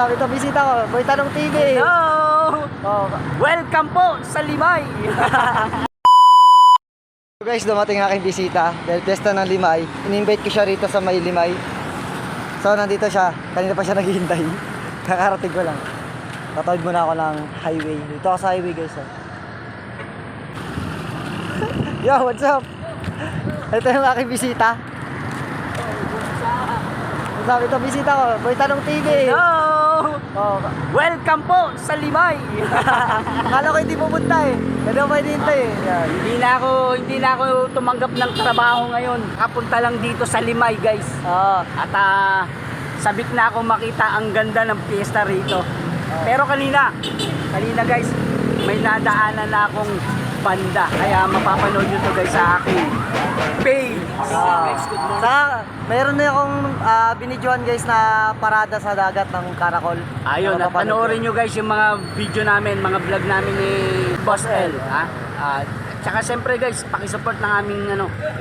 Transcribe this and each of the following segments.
Sabi ito, bisita ko, Boy Tanong TV. Hello! Oh. Welcome po sa Limay! So guys, dumating ang aking bisita dahil piyesta ng Limay. In-invite ko siya rito sa may Limay. So nandito siya, kanina pa siya naghihintay. Kakarating ko lang. Tatawid muna ako ng highway. Dito ako sa highway guys. Oh. Yo, what's up? Ito yung aking bisita. Sabi ito, bisita ko, Boy Tanong TV. Hello! Oh. Welcome po sa Limay! Akala ko hindi pupunta eh. Hindi ako pwede hintay eh. Yan. Hindi na ako tumanggap ng trabaho ngayon. Kapunta lang dito sa Limay, guys. Oo. At sabik na ako makita ang ganda ng piyesta rito. Pero kanina guys, may nadaanan na akong banda. Kaya mapapanood nyo to guys sa aking page. Guys, good morning. Saka, mayroon na akong binidyohan guys na parada sa dagat ng Karakol. Ayun, at panoorin nyo guys yung mga video namin, mga vlog namin ni Boss L. Tsaka siyempre guys, pakisupport ng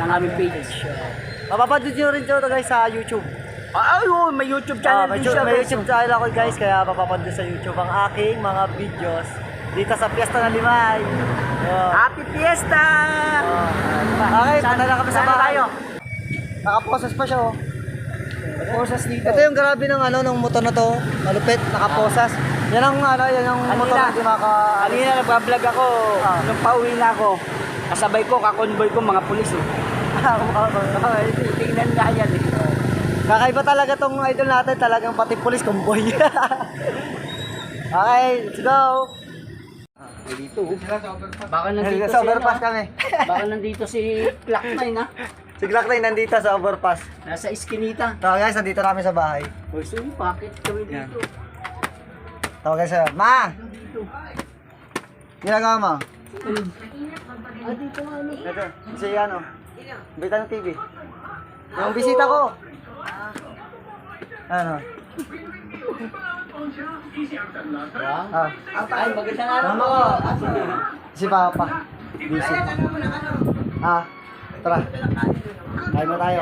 aming page. Mapapanood nyo rin to guys sa YouTube. Ayun, may YouTube channel din siya. May YouTube channel ako guys, kaya mapapanood sa YouTube ang aking mga videos dito sa Piyesta ng Limay. Happy Fiesta! Okay, punta na kami sa Saan bahay. tayo? Nakaposas pa siya oh. Posas dito. Ito yung grabe ng ng motor na to, malupit, nakaposas. Yan ang yan yung motor na hindi Kanina nagbablog ako, nung pauwi na ako. Kasabay ko, kakonvoy ko mga pulis eh. Tingnan nga yan eh. Kakaiba talaga tong idol natin, talagang pati police convoy. Okay, let's go. Dito. Baka nandito Sa overpass kami. Baka nandito si Clock9 ha. Si Glock9 nandito sa overpass. Nasa iskinita. So guys, nandito namin sa bahay. Uy, so bakit kami dito? Tawagan siya, Ma! Ginagawa mo? Dito ano? Ito, si Boy Tanong TV. Yung bisita ko. Ano? Ay, magandang araw po. Si Papa. Busy. Tara. Kain na tayo.